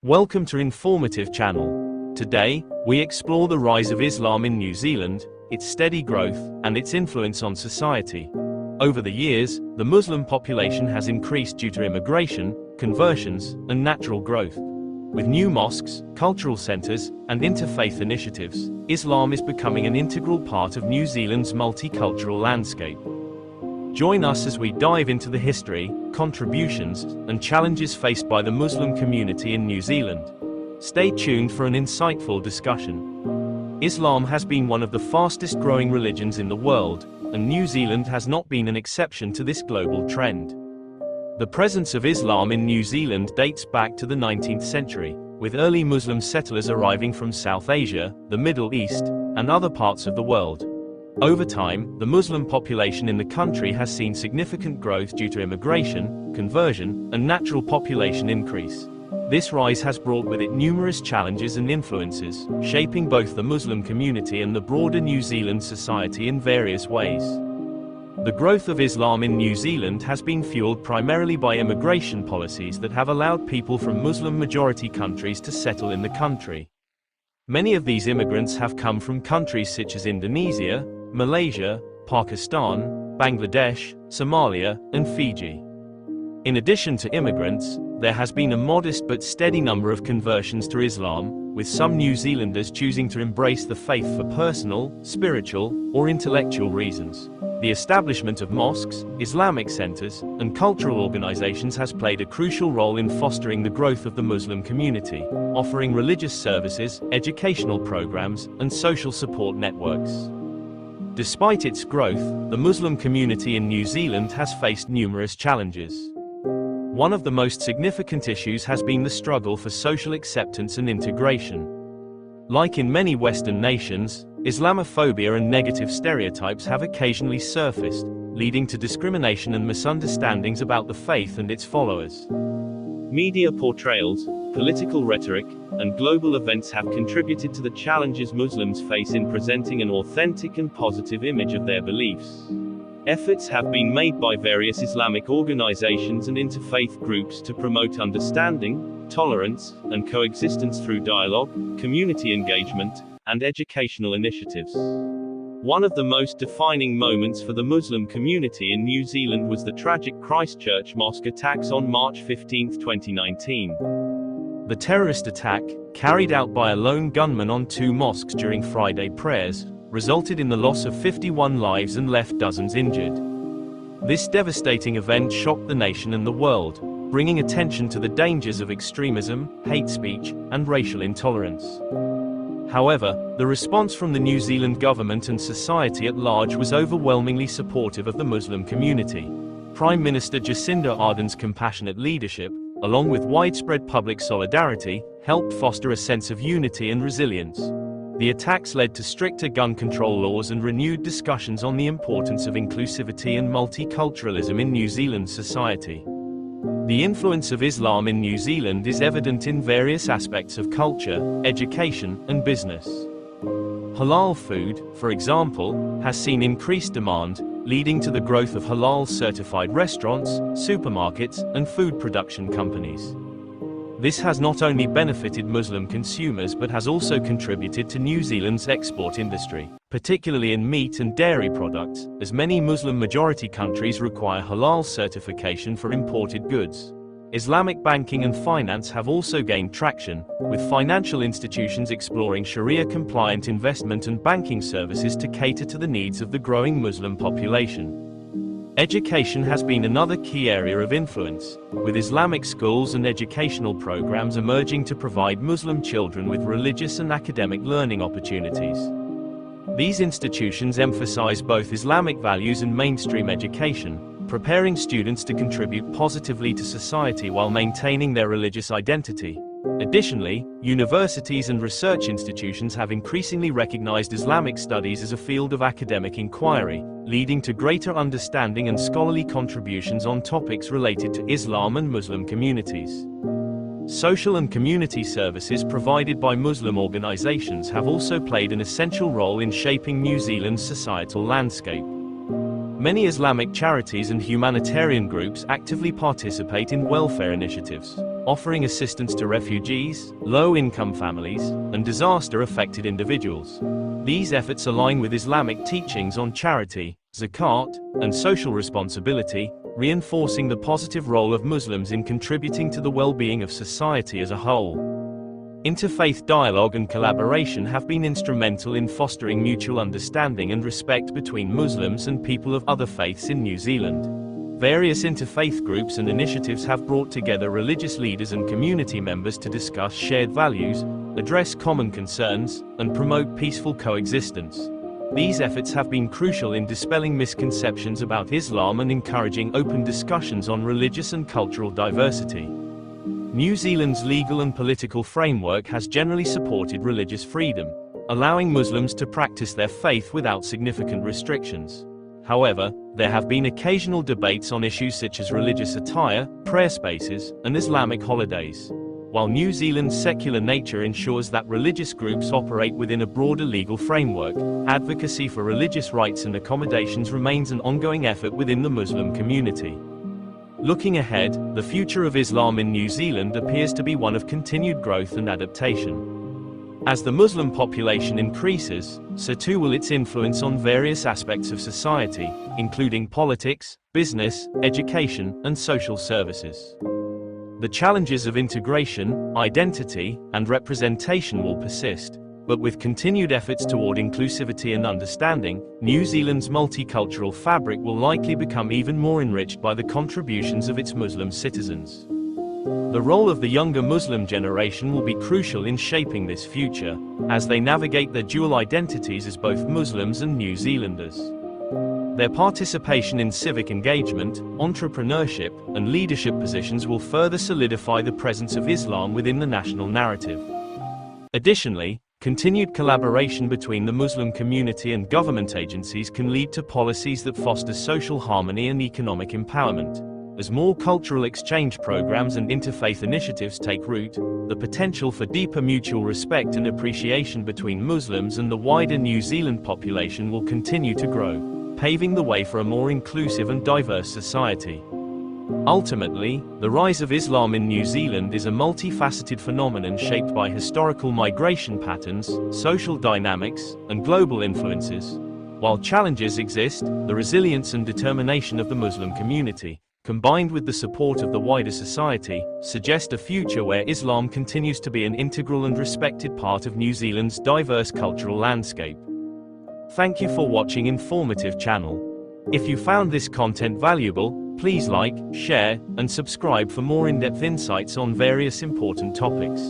Welcome to Informative Channel. Today, we explore the rise of Islam in New Zealand, its steady growth, and its influence on society. Over the years, the Muslim population has increased due to immigration, conversions, and natural growth. With new mosques, cultural centers, and interfaith initiatives, Islam is becoming an integral part of New Zealand's multicultural landscape. Join us as we dive into the history, contributions, and challenges faced by the Muslim community in New Zealand. Stay tuned for an insightful discussion. Islam has been one of the fastest growing religions in the world, and New Zealand has not been an exception to this global trend. The presence of Islam in New Zealand dates back to the 19th century, with early Muslim settlers arriving from South Asia, the Middle East, and other parts of the world. Over time, the Muslim population in the country has seen significant growth due to immigration, conversion, and natural population increase. This rise has brought with it numerous challenges and influences, shaping both the Muslim community and the broader New Zealand society in various ways. The growth of Islam in New Zealand has been fueled primarily by immigration policies that have allowed people from Muslim-majority countries to settle in the country. Many of these immigrants have come from countries such as Indonesia, Malaysia, Pakistan, Bangladesh, Somalia, and Fiji. In addition to immigrants, there has been a modest but steady number of conversions to Islam, with some New Zealanders choosing to embrace the faith for personal, spiritual, or intellectual reasons. The establishment of mosques, Islamic centers, and cultural organizations has played a crucial role in fostering the growth of the Muslim community, offering religious services, educational programs, and social support networks. Despite its growth, the Muslim community in New Zealand has faced numerous challenges. One of the most significant issues has been the struggle for social acceptance and integration. Like in many Western nations, Islamophobia and negative stereotypes have occasionally surfaced, leading to discrimination and misunderstandings about the faith and its followers. Media portrayals, political rhetoric, and global events have contributed to the challenges Muslims face in presenting an authentic and positive image of their beliefs. Efforts have been made by various Islamic organizations and interfaith groups to promote understanding, tolerance, and coexistence through dialogue, community engagement, and educational initiatives. One of the most defining moments for the Muslim community in New Zealand was the tragic Christchurch mosque attacks on March 15, 2019. The terrorist attack, carried out by a lone gunman on two mosques during Friday prayers, resulted in the loss of 51 lives and left dozens injured. This devastating event shocked the nation and the world, bringing attention to the dangers of extremism, hate speech, and racial intolerance. However, the response from the New Zealand government and society at large was overwhelmingly supportive of the Muslim community. Prime Minister Jacinda Ardern's compassionate leadership, along with widespread public solidarity, helped foster a sense of unity and resilience. The attacks led to stricter gun control laws and renewed discussions on the importance of inclusivity and multiculturalism in New Zealand society. The influence of Islam in New Zealand is evident in various aspects of culture, education, and business. Halal food, for example, has seen increased demand, leading to the growth of halal-certified restaurants, supermarkets, and food production companies. This has not only benefited Muslim consumers but has also contributed to New Zealand's export industry, particularly in meat and dairy products, as many Muslim-majority countries require halal certification for imported goods. Islamic banking and finance have also gained traction, with financial institutions exploring Sharia-compliant investment and banking services to cater to the needs of the growing Muslim population. Education has been another key area of influence, with Islamic schools and educational programs emerging to provide Muslim children with religious and academic learning opportunities. These institutions emphasize both Islamic values and mainstream education, preparing students to contribute positively to society while maintaining their religious identity. Additionally, universities and research institutions have increasingly recognized Islamic studies as a field of academic inquiry, leading to greater understanding and scholarly contributions on topics related to Islam and Muslim communities. Social and community services provided by Muslim organizations have also played an essential role in shaping New Zealand's societal landscape. Many Islamic charities and humanitarian groups actively participate in welfare initiatives, offering assistance to refugees, low-income families, and disaster-affected individuals. These efforts align with Islamic teachings on charity, zakat, and social responsibility, reinforcing the positive role of Muslims in contributing to the well-being of society as a whole. Interfaith dialogue and collaboration have been instrumental in fostering mutual understanding and respect between Muslims and people of other faiths in New Zealand. Various interfaith groups and initiatives have brought together religious leaders and community members to discuss shared values, address common concerns, and promote peaceful coexistence. These efforts have been crucial in dispelling misconceptions about Islam and encouraging open discussions on religious and cultural diversity. New Zealand's legal and political framework has generally supported religious freedom, allowing Muslims to practice their faith without significant restrictions. However, there have been occasional debates on issues such as religious attire, prayer spaces, and Islamic holidays. While New Zealand's secular nature ensures that religious groups operate within a broader legal framework, advocacy for religious rights and accommodations remains an ongoing effort within the Muslim community. Looking ahead, the future of Islam in New Zealand appears to be one of continued growth and adaptation. As the Muslim population increases, so too will its influence on various aspects of society, including politics, business, education, and social services. The challenges of integration, identity, and representation will persist, but with continued efforts toward inclusivity and understanding, New Zealand's multicultural fabric will likely become even more enriched by the contributions of its Muslim citizens. The role of the younger Muslim generation will be crucial in shaping this future, as they navigate their dual identities as both Muslims and New Zealanders. Their participation in civic engagement, entrepreneurship, and leadership positions will further solidify the presence of Islam within the national narrative. Additionally, continued collaboration between the Muslim community and government agencies can lead to policies that foster social harmony and economic empowerment. As more cultural exchange programs and interfaith initiatives take root, the potential for deeper mutual respect and appreciation between Muslims and the wider New Zealand population will continue to grow, paving the way for a more inclusive and diverse society. Ultimately, the rise of Islam in New Zealand is a multifaceted phenomenon shaped by historical migration patterns, social dynamics, and global influences. While challenges exist, the resilience and determination of the Muslim community, combined with the support of the wider society, suggest a future where Islam continues to be an integral and respected part of New Zealand's diverse cultural landscape. Thank you for watching Informative Channel. If you found this content valuable, please like, share, and subscribe for more in-depth insights on various important topics.